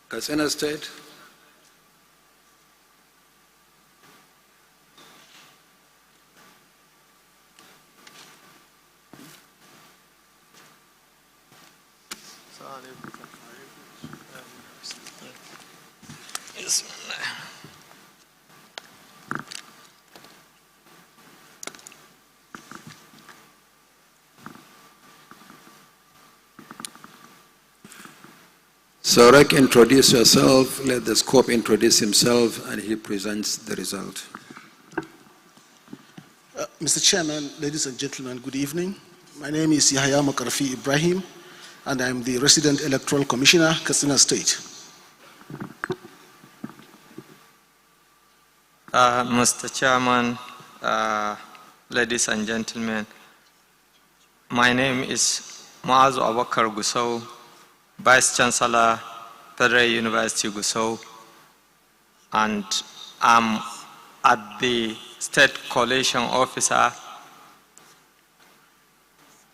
Katsina State. So Rek, introduce yourself, let the scope introduce himself, and he presents the result. Mr. Chairman, ladies and gentlemen, good evening. My name is Yahya Makarfi Ibrahim, and I'm the Resident Electoral Commissioner, Katsina State. Mr. Chairman, ladies and gentlemen, my name is Maazu Abakar Gusau, Vice Chancellor, Federal University Gusau, and I'm at the State Collation Officer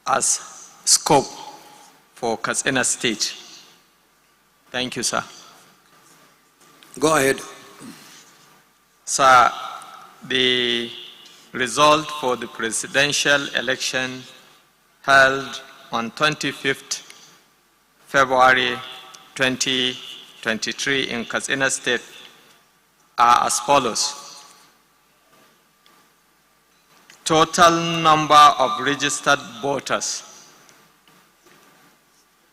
as scope for Katsina State. Thank you, sir. Go ahead. Sir, the result for the presidential election held on 25th February 2023 in Katsina State are as follows. Total number of registered voters,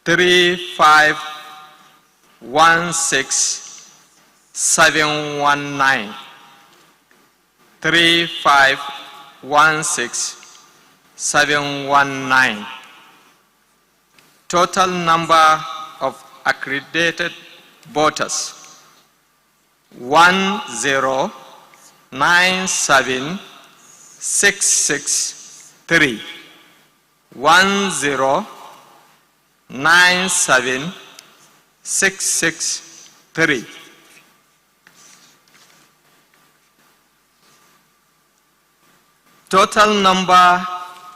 3516719. 3516719. Total number of accredited voters, 1097663. 1097663. Total number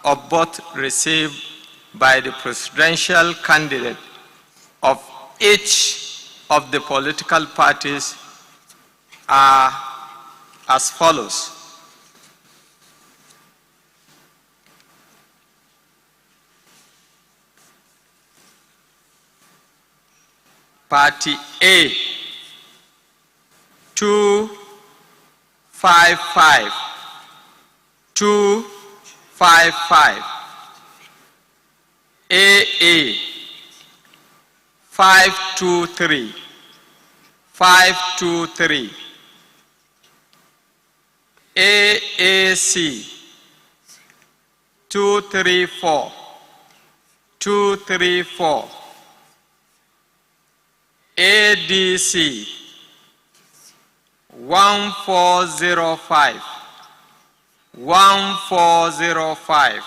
of votes received by the presidential candidate of each of the political parties are as follows. Party A, 255. 255. AA 523. 523. AAC 234. 234. ADC 1405. 1405.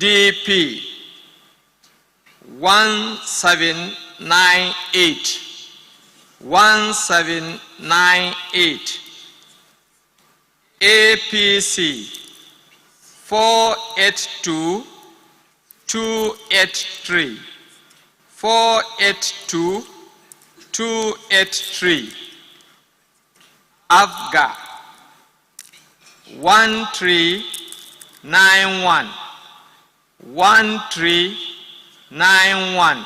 ADP 1798. 1798. APC 482. 283. 482. 283. AFGA 1391. 1391.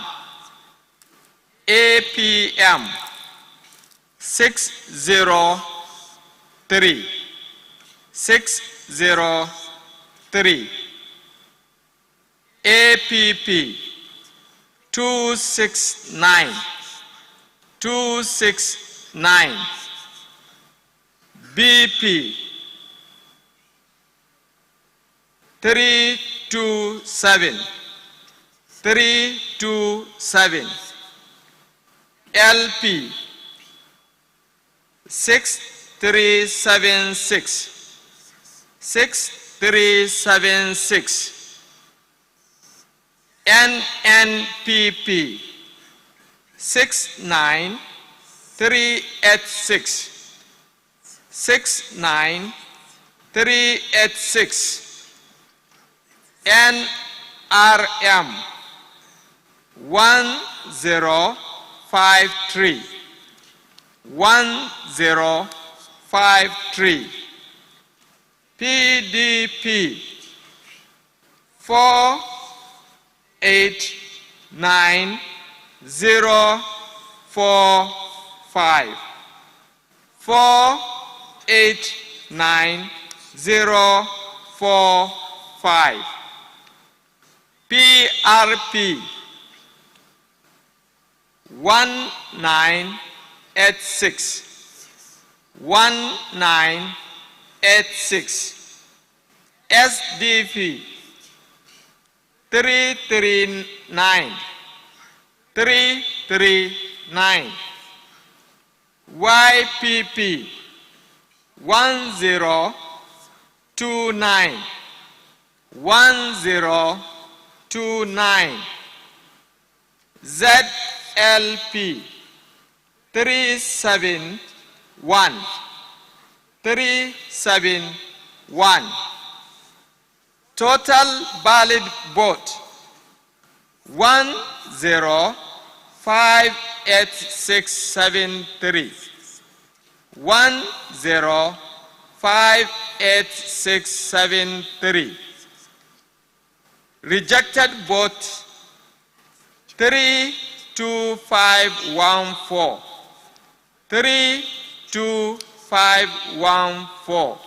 APM 603. 603. APP 269. 269. BP 327. 327. LP 6376. 6376. NNPP 69386. 69386. 386, NRM 1053, 1053, PDP 489045, 489045, PRP 1986, 1986, SDP 339, 339, YPP 1029, 1029, ZLP 371, 371. Total valid vote 105673, 105673. Rejected vote 32514, 32514.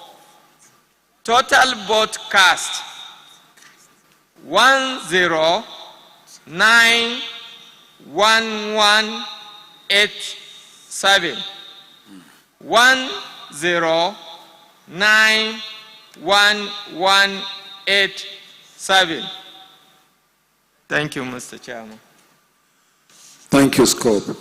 Total vote cast 109187, 109187. Thank you, Mr. Chairman. Thank you, Scope.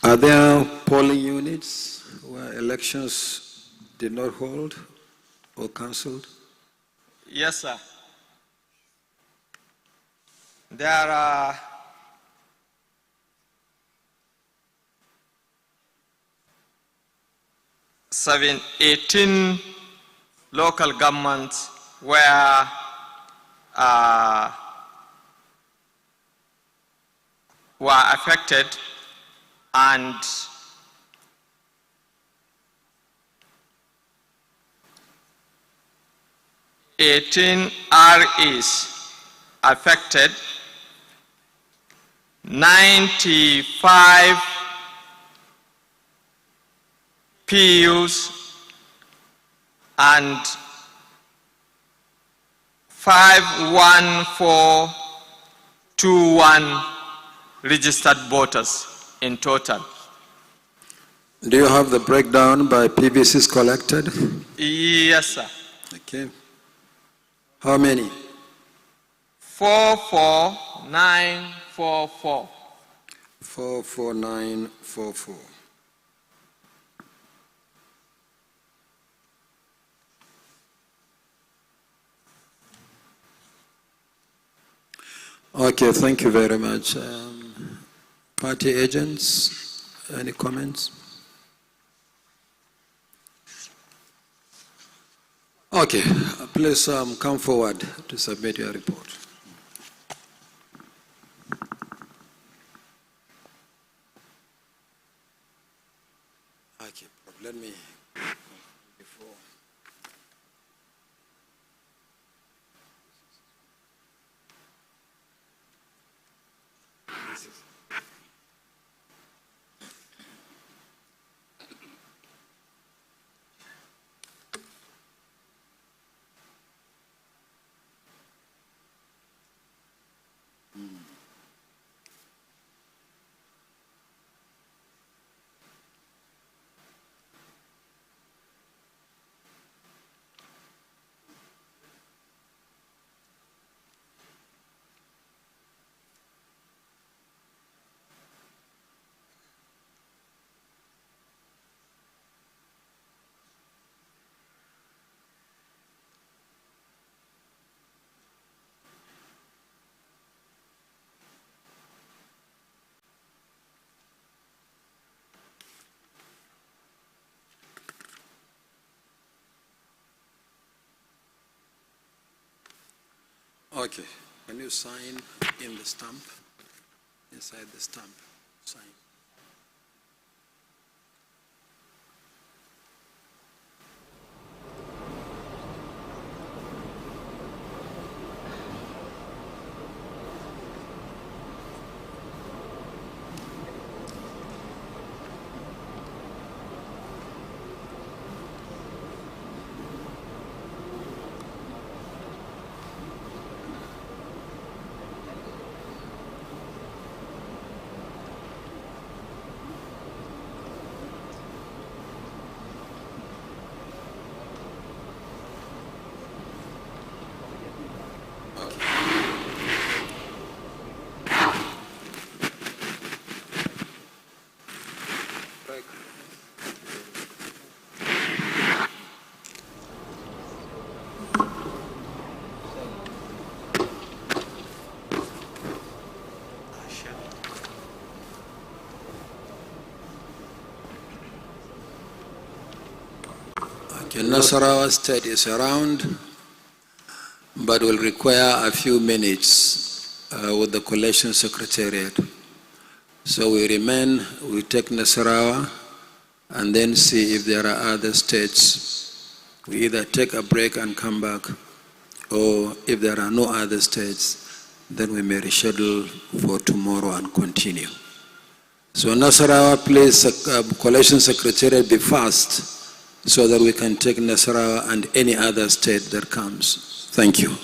Are there polling units where elections did not hold or cancelled? Yes, sir. There are 18 local governments where were affected, and REs affected, 95 PUs, and 51421 registered voters in total. Do you have the breakdown by PVCs collected? Yes, sir. Okay. How many? 44944. 44944. Okay, thank you very much. Party agents, any comments? Okay, please come forward to submit your report. Okay, let me before. Okay. Can you sign in the stamp? Inside the stamp. Sign. Break. Okay, Nasarawa State is around, but will require a few minutes with the Collation Secretariat. So we take Nasarawa and then see if there are other states. We either take a break and come back, or if there are no other states, then we may reschedule for tomorrow and continue. So Nasarawa, please, Collation Secretariat, be fast so that we can take Nasarawa and any other state that comes. Thank you.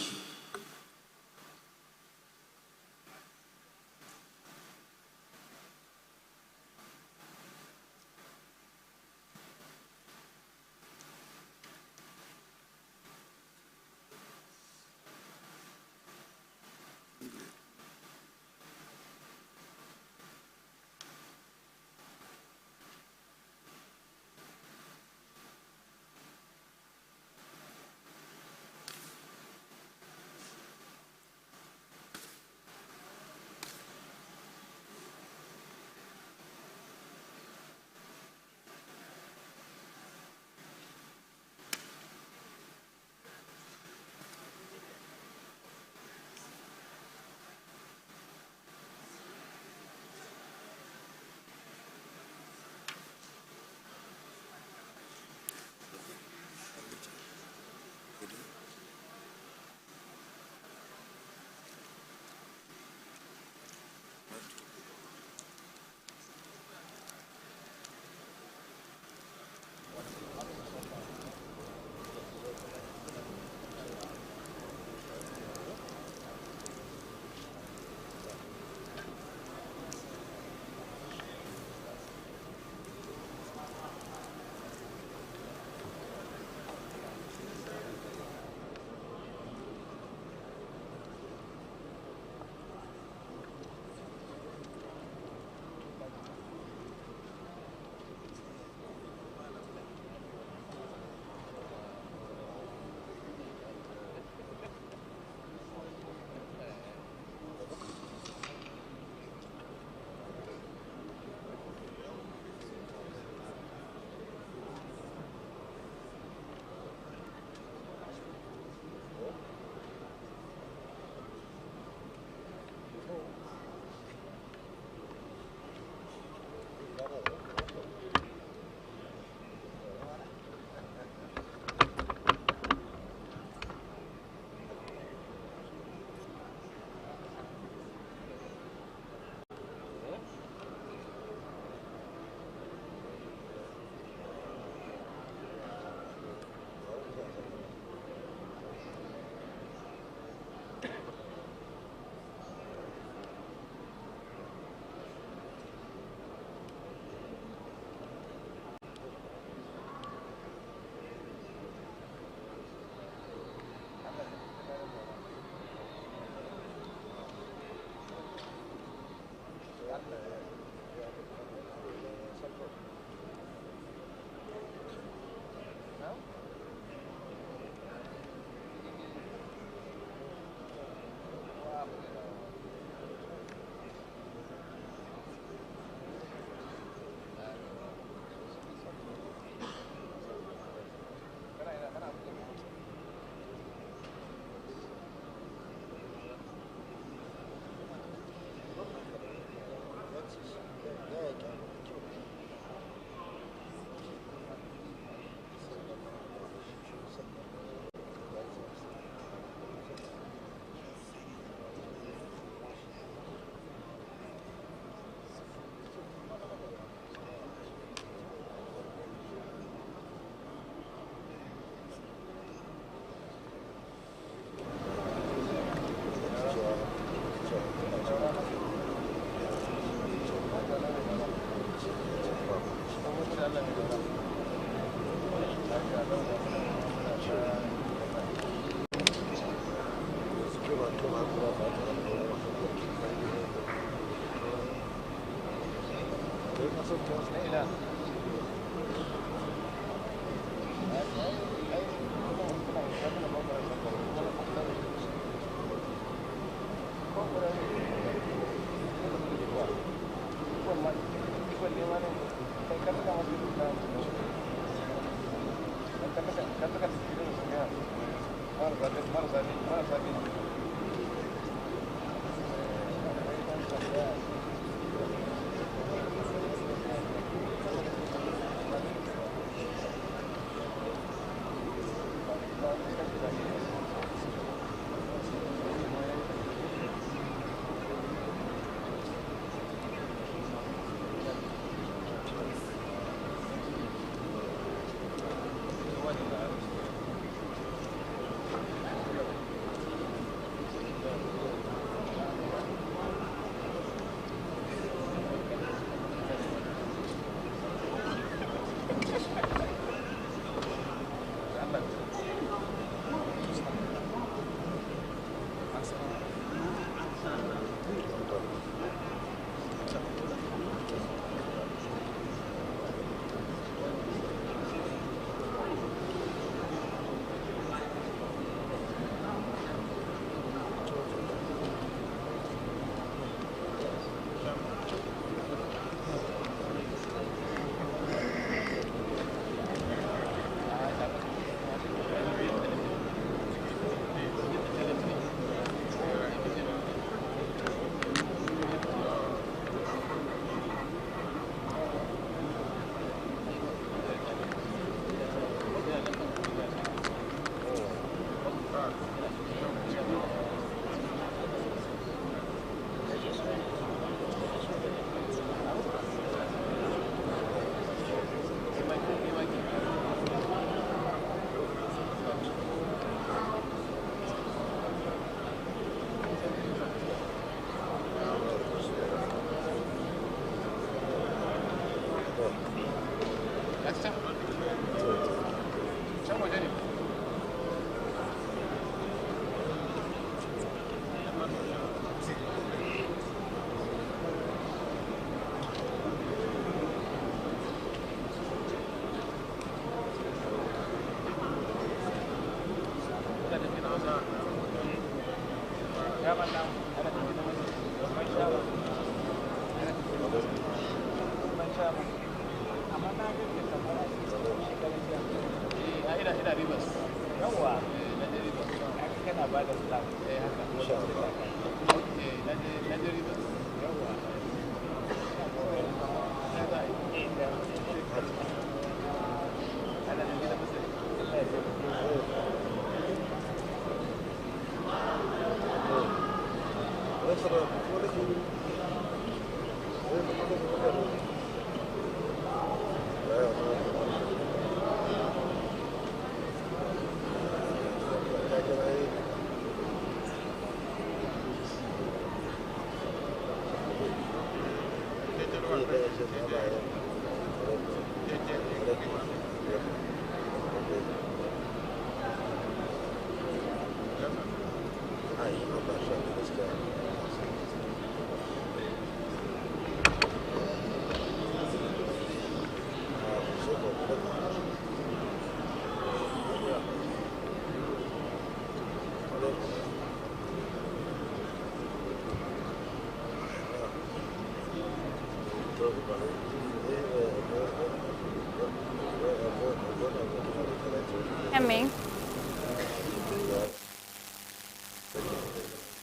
Hear me?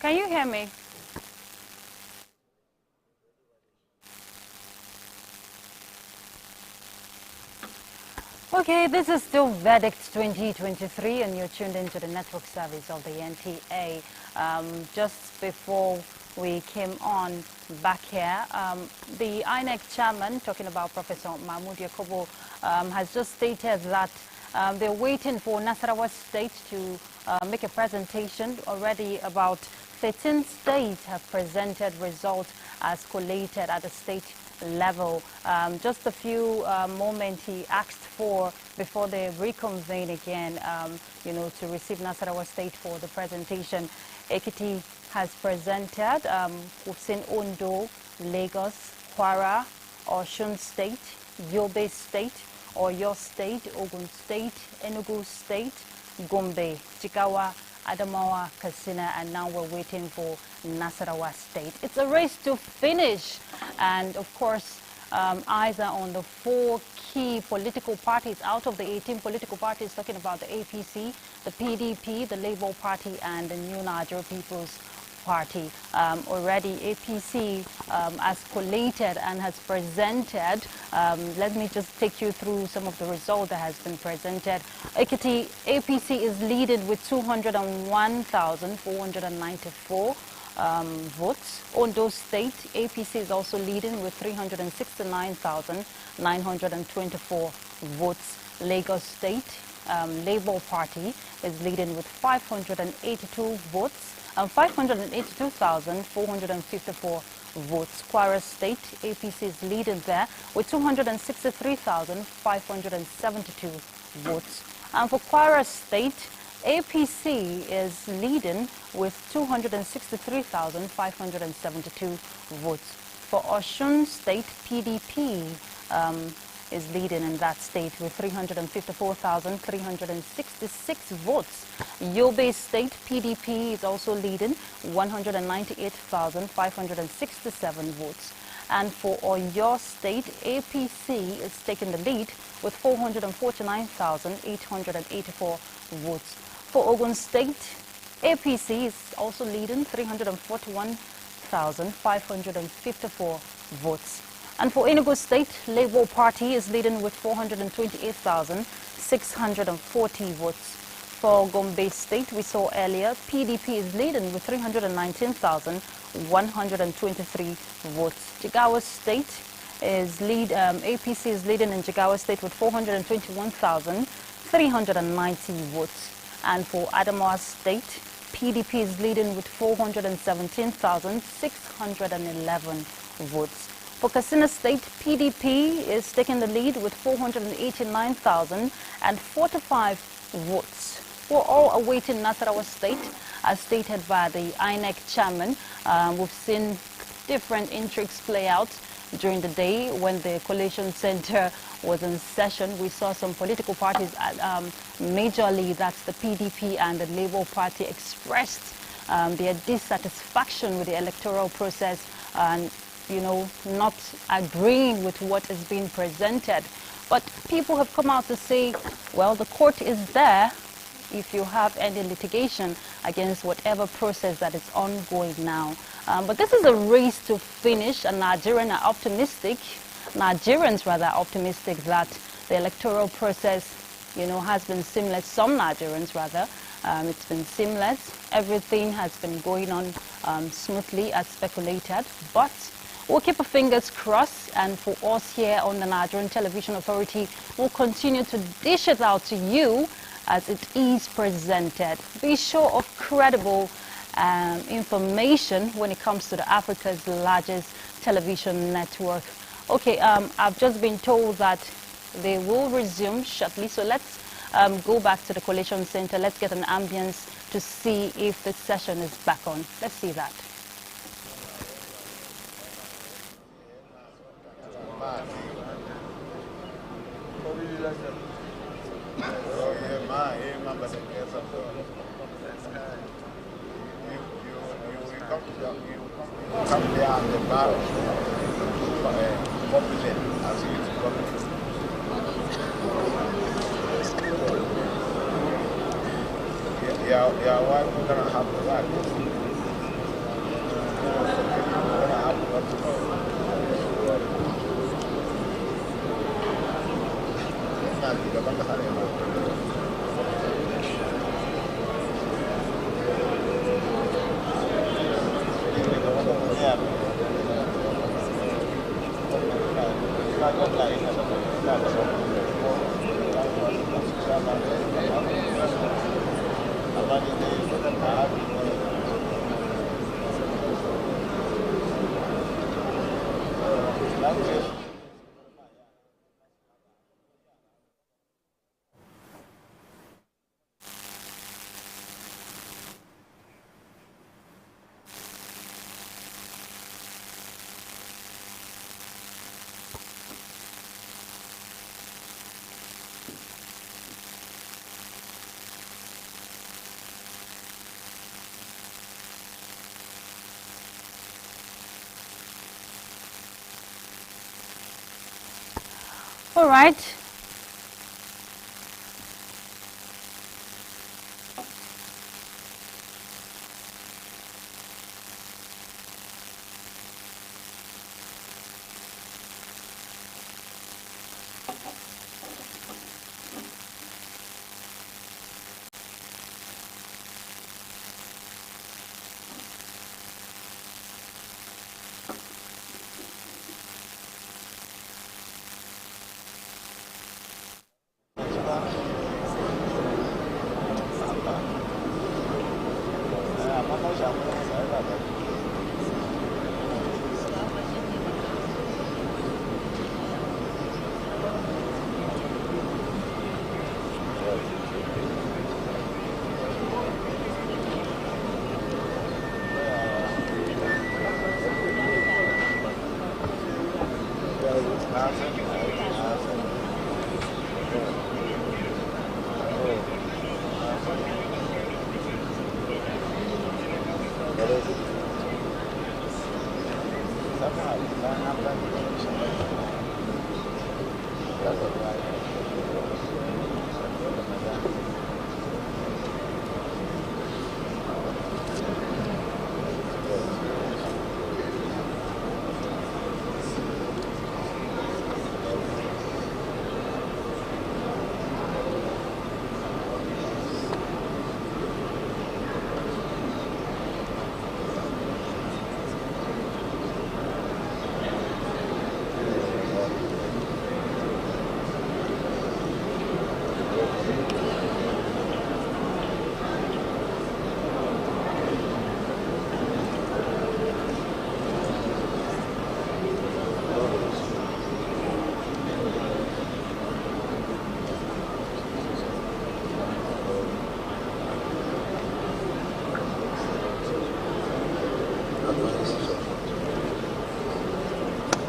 Can you hear me? Okay, this is still Verdict 2023, and you're tuned into the network service of the NTA. Just before we came on back here, the INEC chairman, talking about Professor Mahmoud Yakubu, has just stated that they're waiting for Nasarawa State to make a presentation. Already about 13 states have presented results as collated at the state level. Just a few moments he asked for before they reconvene again, to receive Nasarawa State for the presentation. Ekiti has presented. We've seen Ondo, Lagos, Kwara, Osun State, Yobe State, Oyo State, Ogun State, Enugu State, Gombe, Jigawa, Adamawa, Katsina, and now we're waiting for Nasarawa State. It's a race to finish, and of course, eyes are on the 4 key political parties out of the 18 political parties, talking about the APC, the PDP, the Labour Party, and the New Nigeria People's Party. Already APC has collated and has presented. Let me just take you through some of the results that has been presented. Ekiti APC is leading with 201,494 votes. Ondo State APC is also leading with 369,924 votes. Lagos State Labour Party is leading with 582 votes. 582,454 votes. Kwara State, APC is leading there with 263,572 votes. And for Kwara State, APC is leading with 263,572 votes. For Osun State, PDP is leading in that state with 354,366 votes. Yobe State PDP is also leading 198,567 votes. And for Oyo State, APC is taking the lead with 449,884 votes. For Ogun State, APC is also leading 341,554 votes. And for Enugu State, Labour Party is leading with 428,640 votes. For Gombe State, we saw earlier, PDP is leading with 319,123 votes. Jigawa State is APC is leading in Jigawa State with 421,390 votes. And for Adamawa State, PDP is leading with 417,611 votes. For Katsina State, PDP is taking the lead with 489,045 votes. We're all awaiting Nasarawa State, as stated by the INEC chairman. We've seen different intrigues play out during the day when the Collation Center was in session. We saw some political parties, majorly that's the PDP and the Labour Party, expressed their dissatisfaction with the electoral process and not agreeing with what is being presented. But people have come out to say, well, the court is there if you have any litigation against whatever process that is ongoing now. But this is a race to finish, and Nigerians are optimistic that the electoral process, has been seamless. Some Nigerians rather, it's been seamless. Everything has been going on smoothly as speculated, but we'll keep our fingers crossed, and for us here on the Nigerian Television Authority, we'll continue to dish it out to you as it is presented. Be sure of credible information when it comes to the Africa's largest television network. Okay, I've just been told that they will resume shortly, so let's go back to the Collation Center. Let's get an ambience to see if the session is back on. Let's see that. Come down the barrel, populate as you yeah, why we're gonna have the right? We're gonna have what to know. All right.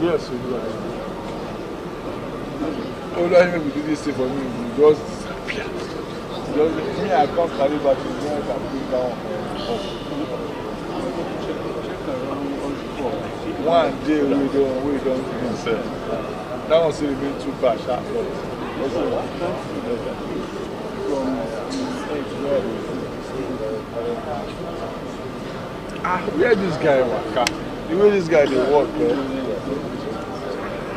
Yes, we do. Oh, no, even we do this thing for me, we just disappear. Just, me, I can't carry back to me, I can bring down. One day we don't even sell. That one still remain too bad, sharp. Where this guy work? The way this guy they work,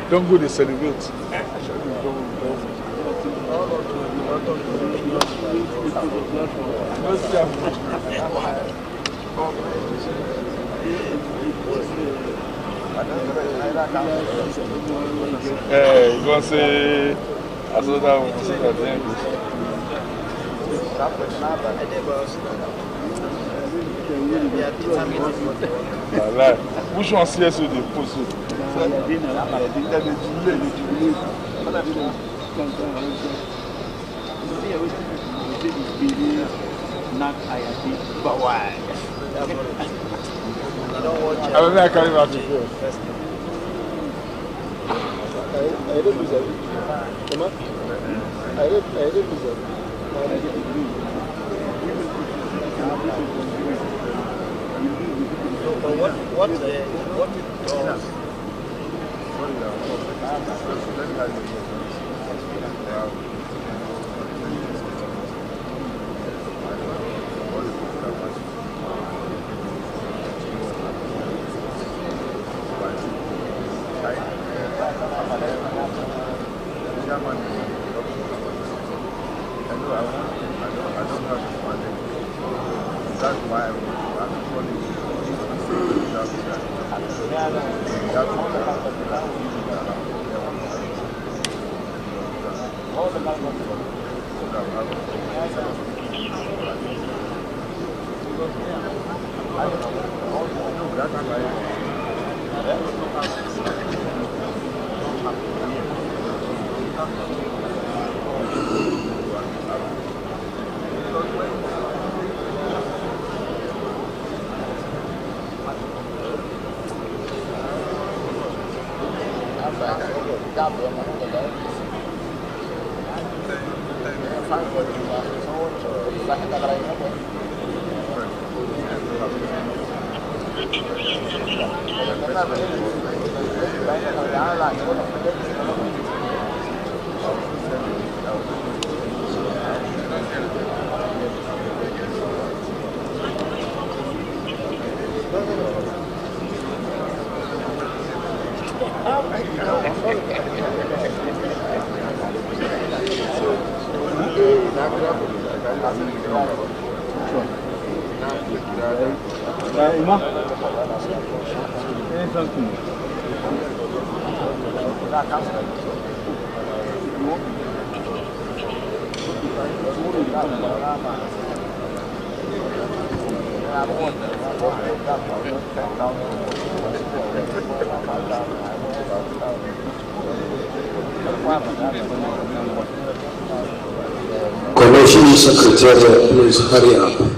don't go to celebrate. You gonna say I saw that one, say that thing. Which one CS with the post? But why? I don't know, I can't even to go. I didn't lose it. Come on. I didn't lose it. What it does? That's why I'm calling you. Collation Secretariat, please hurry up.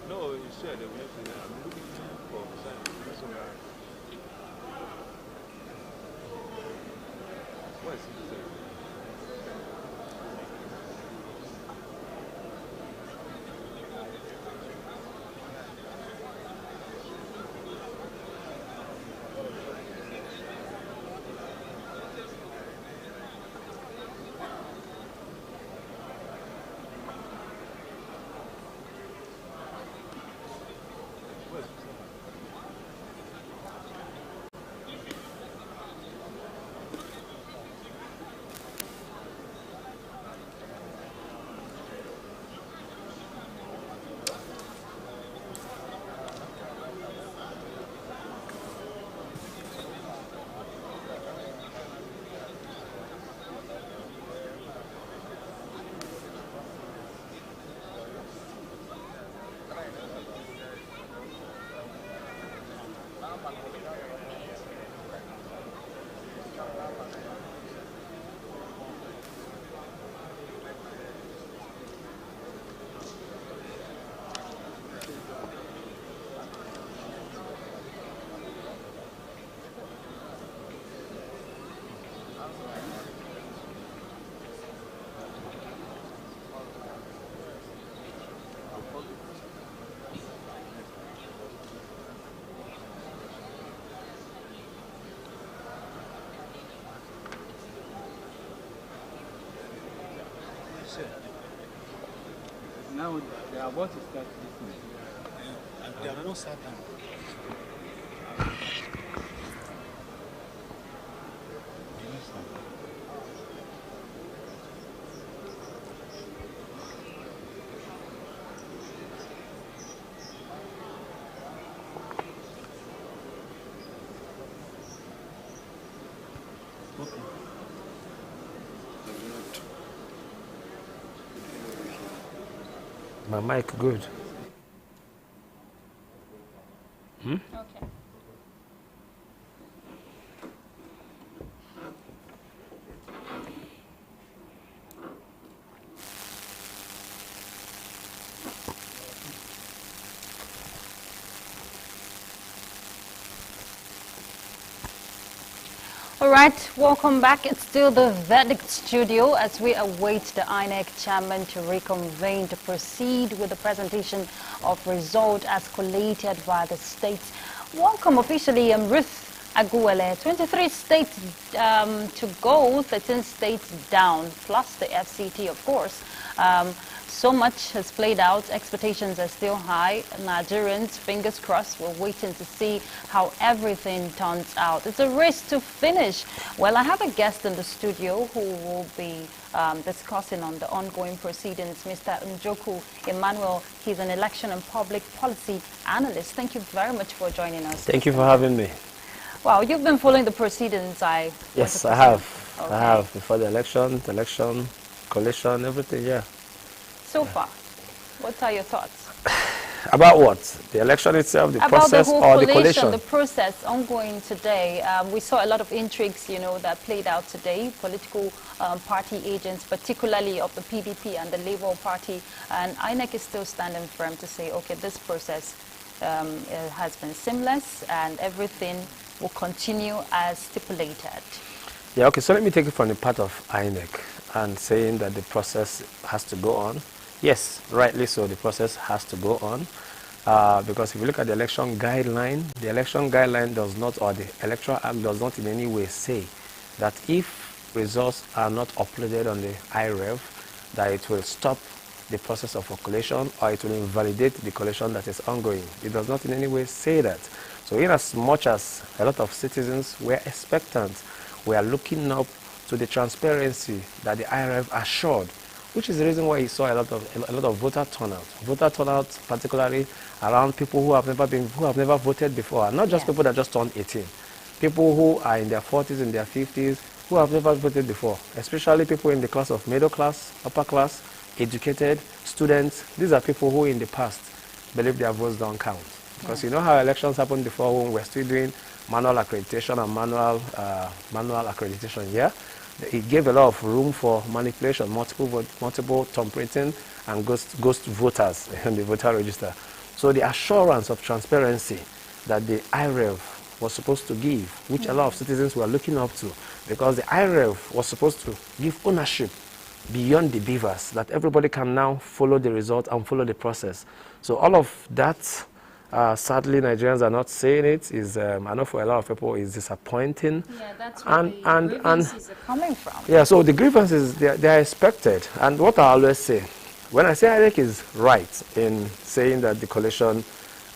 No, you said that we have to. I'm looking for sign. That's all right. What is it? Now they are about to start listening. And they have not sat down. My mic good. Okay. All right, welcome back. It's still the verdict studio as we await the INEC chairman to reconvene to proceed with the presentation of results as collated by the states. Welcome officially, Ruth Aguele. 23 states to go, 13 states down, plus the FCT, of course. So much has played out. Expectations are still high. Nigerians, fingers crossed, we're waiting to see how everything turns out. It's a race to finish. Well, I have a guest in the studio who will be discussing on the ongoing proceedings, Mr. Njoku Emmanuel. He's an election and public policy analyst. Thank you very much for joining us. Thank you for having me. Well, you've been following the proceedings, Yes, I have. Okay. I have, before the election, collation, everything, yeah. So far, what are your thoughts? About what? The election itself, the process, the whole or the collation, collation? the process ongoing today. We saw a lot of intrigues, that played out today. Political party agents, particularly of the PDP and the Labour Party, and INEC is still standing firm to say, okay, this process has been seamless and everything will continue as stipulated. Yeah, okay, so let me take it from the part of INEC and saying that the process has to go on. Yes, rightly so, the process has to go on. Because if you look at the election guideline does not, or the Electoral Act does not in any way say that if results are not uploaded on the IREV, that it will stop the process of a collation or it will invalidate the collation that is ongoing. It does not in any way say that. So in as much as a lot of citizens were expectant, we are looking up to the transparency that the IREV assured, which is the reason why you saw a lot of voter turnout. Voter turnout, particularly around people who have never voted before, and not just people that just turned 18. People who are in their 40s, in their 50s, who have never voted before, especially people in the class of middle class, upper class, educated, students. These are people who in the past believe their votes don't count. Because you know how elections happened before when we're still doing manual accreditation and manual accreditation, yeah? It gave a lot of room for manipulation, multiple thumbprinting and ghost voters in the voter register. So the assurance of transparency that the IREV was supposed to give, which a lot of citizens were looking up to, because the IREV was supposed to give ownership beyond the beavers, that everybody can now follow the result and follow the process. So all of that, sadly, Nigerians are not saying it. I know for a lot of people, it's disappointing. Yeah, that's where the grievances are coming from. Yeah, so the grievances, they are expected. And what I always say, when I say INEC is right in saying that the collation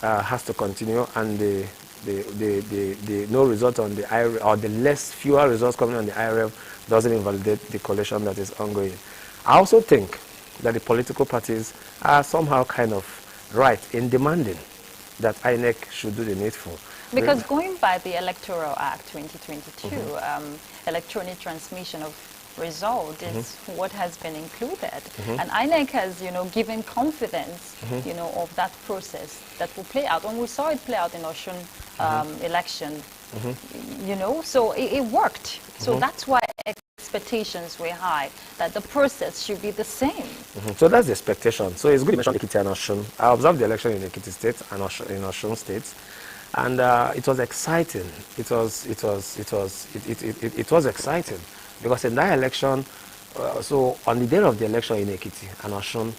has to continue and the no result on the IREV, or the fewer results coming on the IREV doesn't invalidate the collation that is ongoing. I also think that the political parties are somehow kind of right in demanding that INEC should do the needful. Because going by the Electoral Act 2022, electronic transmission of result is what has been included. And INEC has, given confidence, of that process that will play out. And we saw it play out in Osun election, so it worked. So that's why expectations were high, that the process should be the same. So that's the expectation. So it's good to mention Ekiti and Osun. I observed the election in Ekiti State and in Osun State, and it was exciting. It was exciting because in that election, so on the day of the election in Ekiti and Osun,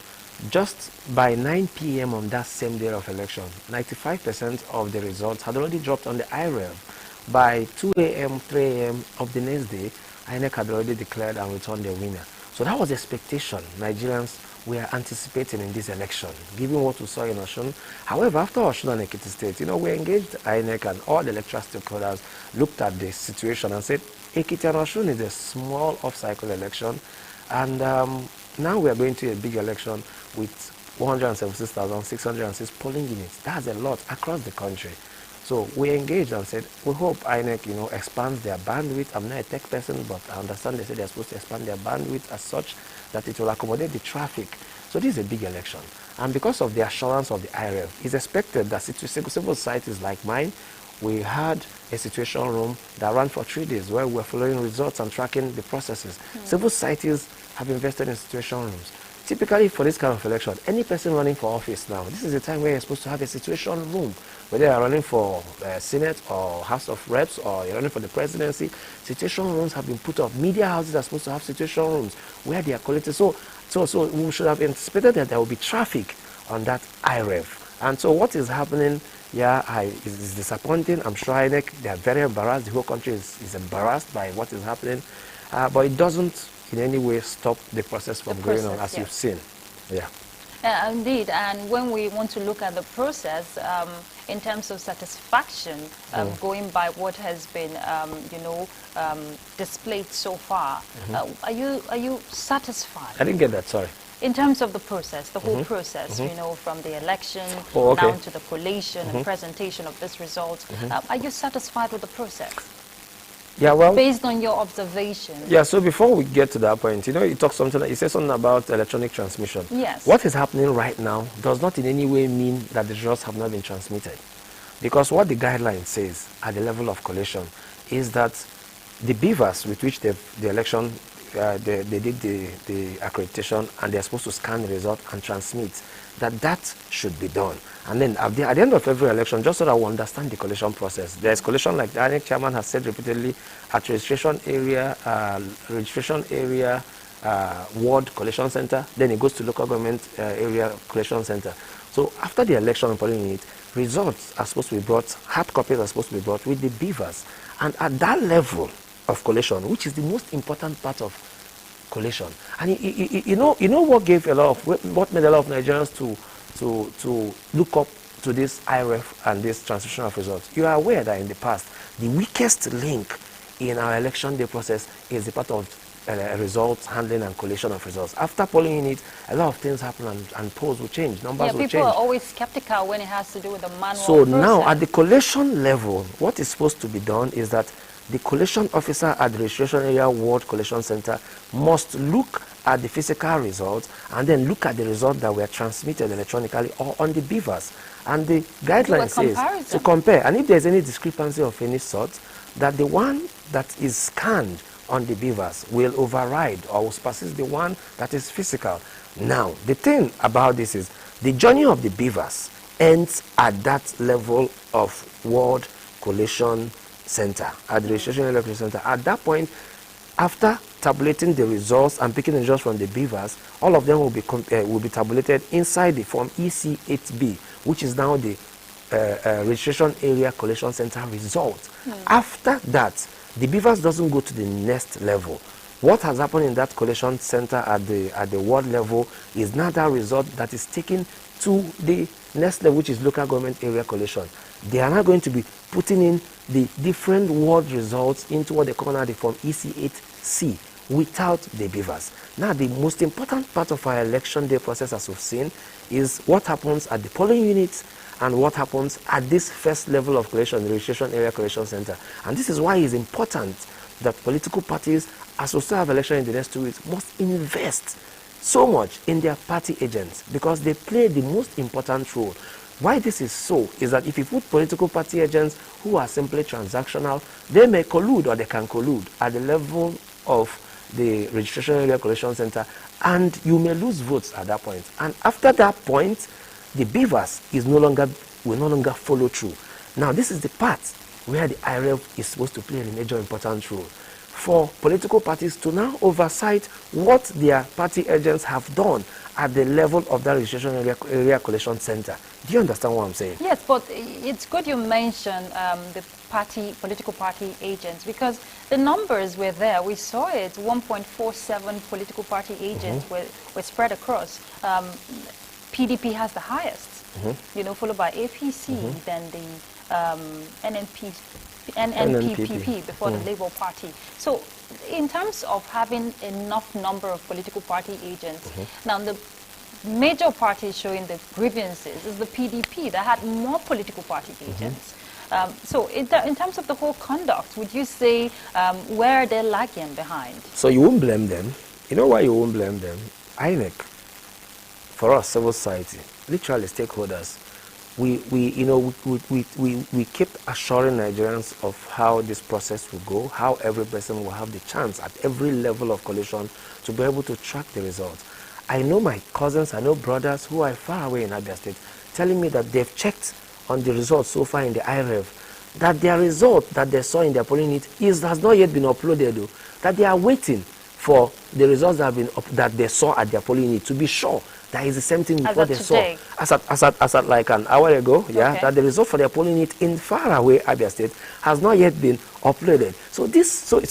just by 9 p.m. on that same day of election, 95% of the results had already dropped on the IREV. By 2 a.m., 3 a.m. of the next day, INEC had already declared and returned the winner. So that was the expectation Nigerians were anticipating in this election, given what we saw in Osun. However, after Osun and Ekiti State, we engaged INEC and all the electoral stakeholders, looked at the situation and said, Ekiti and Osun is a small off-cycle election, and now we are going to a big election with 176,606 polling units. That's a lot across the country. So we engaged and said, we hope INEC, expands their bandwidth. I'm not a tech person, but I understand they said they're supposed to expand their bandwidth as such that it will accommodate the traffic. So this is a big election. And because of the assurance of the IREV, it's expected that civil societies like mine, we had a situation room that ran for 3 days where we were following results and tracking the processes. Civil societies have invested in situation rooms. typically for this kind of election, any person running for office now, this is the time where you're supposed to have a situation room. Whether you're running for Senate or House of Reps or you're running for the presidency, situation rooms have been put up. Media houses are supposed to have situation rooms where they are collected. So we should have anticipated that there will be traffic on that IREF. And so what is happening here is disappointing. I'm sure INEC, they are very embarrassed. The whole country is embarrassed by what is happening. But it doesn't in any way stop the process from going on, as you've seen. Yeah. Indeed, and when we want to look at the process in terms of satisfaction, going by what has been, displayed so far, are you satisfied? I didn't get that. Sorry. In terms of the process, the whole process, from the election down to the collation and presentation of this result, are you satisfied with the process? Yeah, well, based on your observation. Yeah, so before we get to that point, you said something about electronic transmission. Yes. What is happening right now does not in any way mean that the results have not been transmitted. Because what the guideline says at the level of collation is that the beavers with which the election, they did the accreditation and they're supposed to scan the result and transmit, that should be done. And then at the end of every election, just so that we understand the collation process, there's collation, like the INEC chairman has said repeatedly, at registration area, ward collation center, then it goes to local government area collation center. So after the election and polling unit, results are supposed to be brought, hard copies are supposed to be brought with the beavers. And at that level of collation, which is the most important part of collation, and you know what what made a lot of Nigerians to look up to this IREF and this transmission of results. You are aware that in the past, the weakest link in our election day process is the part of results handling and collation of results. After polling unit, a lot of things happen and polls will change, numbers will change. People are always skeptical when it has to do with the manual So process. now at the collation level, what is supposed to be done is that the collation officer at the registration area ward collation center must look at the physical results and then look at the results that were transmitted electronically or on the beavers. And the guideline says to compare. And if there's any discrepancy of any sort, that the one that is scanned on the beavers will override or will supersede the one that is physical. Now, the thing about this is the journey of the beavers ends at that level of ward collation center, at the registration area collation center. At that point, after tabulating the results and picking the results from the beavers, all of them will be tabulated inside the form EC8B, which is now the registration area collation center result. After that, the beavers doesn't go to the next level. What has happened in that collation center at the ward level is now that result that is taken to the next level, which is local government area collation. They are now going to be putting in the different ward results into what they call now the form EC8C without the beavers. Now, the most important part of our election day process, as we've seen, is what happens at the polling units and what happens at this first level of collation, the registration area collation center. And this is why it's important that political parties, as we still have election in the next 2 weeks, must invest so much in their party agents because they play the most important role. Why this is so is that if you put political party agents who are simply transactional, they may collude or they can collude at the level of the registration area collation center, and you may lose votes at that point. And after that point, the beavers will no longer follow through. Now, this is the part where the IREF is supposed to play a major important role. For political parties to now oversight what their party agents have done at the level of that registration area collation center. Do you understand what I'm saying? Yes, but it's good you mentioned the political party agents, because the numbers were there. We saw it, 1.47 political party agents were spread across. PDP has the highest, followed by APC, then the NNPP before the Labour Party. So in terms of having enough number of political party agents, now the major party showing the grievances is the PDP that had more political party agents. So in terms of the whole conduct, would you say where they're lagging behind? So you won't blame them. You know why you won't blame them? INEC, for us, civil society, literally stakeholders, we keep assuring Nigerians of how this process will go, how every person will have the chance at every level of collation to be able to track the results. I know my cousins, I know brothers who are far away in Abia State telling me that they've checked on the results so far in the IREV, that their result that they saw in their polling unit has not yet been uploaded, though, that they are waiting for the results that they saw at their polling unit to be sure that is the same thing with what they saw. As at like an hour ago, yeah, Okay. that the result for their polling unit in far away Abia State has not yet been uploaded. So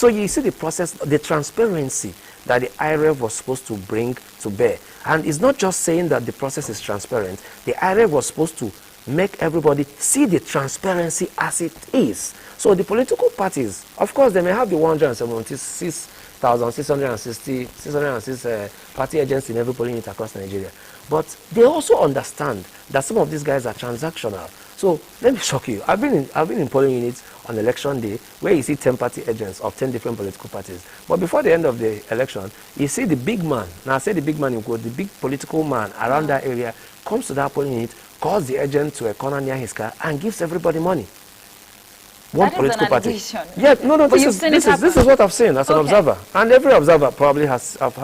you see the process, the transparency that the IREV was supposed to bring to bear. And it's not just saying that the process is transparent. The IREV was supposed to make everybody see the transparency as it is. So the political parties, of course, they may have the 176,606 party agents in every polling unit across Nigeria. But they also understand that some of these guys are transactional. So let me shock you. I've been in polling units on election day where you see 10 party agents of 10 different political parties. But before the end of the election, you see the big man. Now I say the big man in quote, the big political man around that area comes to that polling unit, calls the agent to a corner near his car, and gives everybody money. One That is political an party. allegation. Yeah, no, But you've seen it this is what I've seen as an observer, and every observer probably have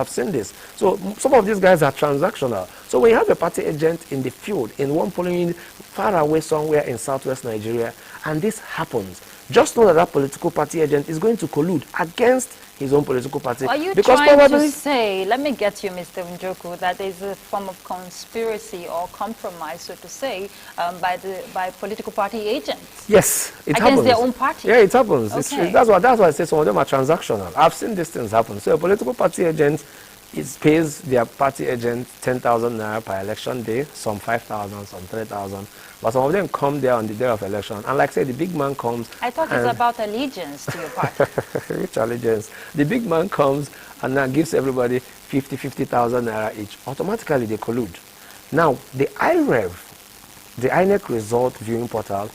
seen this. So some of these guys are transactional. So when you have a party agent in the field in one polling unit far away somewhere in southwest Nigeria, and this happens, just know that that political party agent is going to collude against his own political party. Are you because trying probably, to say, let me get you, Mr. Njoku, that there's a form of conspiracy or compromise, so to say, by political party agents? yes, it Against happens. their own party? Yeah, it happens. Okay. That's why I say some of them are transactional. I've seen these things happen. So a political party agent pays their party agent 10,000 naira per election day, some 5,000, some 3,000. But some of them come there on the day of election. And like I said, the big man comes. I thought it's about allegiance to your party. Which allegiance? The big man comes and now gives everybody 50,000 naira each. Automatically they collude. Now, the IREV, the INEC result viewing portal,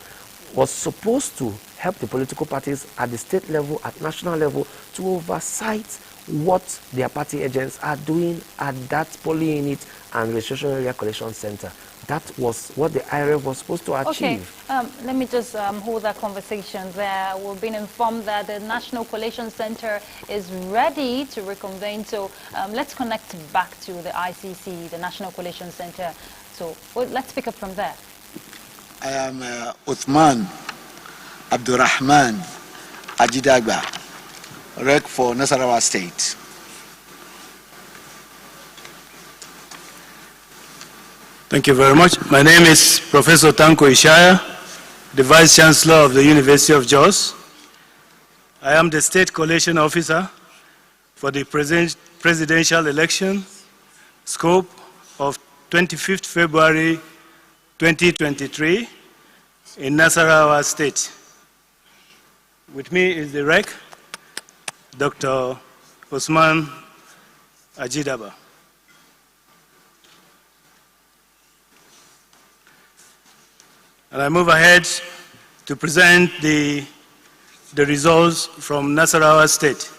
was supposed to help the political parties at the state level, at national level, to oversight what their party agents are doing at that polling unit and registration area collection center. That was what the IREV was supposed to achieve. Okay, let me just hold that conversation there. We've been informed that the National Collation Center is ready to reconvene. So let's connect back to the ICC, the National Collation Center. So let's pick up from there. I am Uthman Abdurrahman Ajidagba, rec for Nasarawa State. Thank you very much. My name is Professor Tanko Ishaya, the Vice Chancellor of the University of Jos. I am the State Collation Officer for the presidential election scope of 25th February 2023 in Nasarawa State. With me is the REC, Dr. Usman Ajidaba. And I move ahead to present the results from Nasarawa State.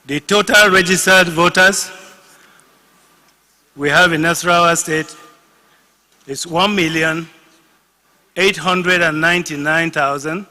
The total registered voters we have in Nasarawa State is 1,899,200.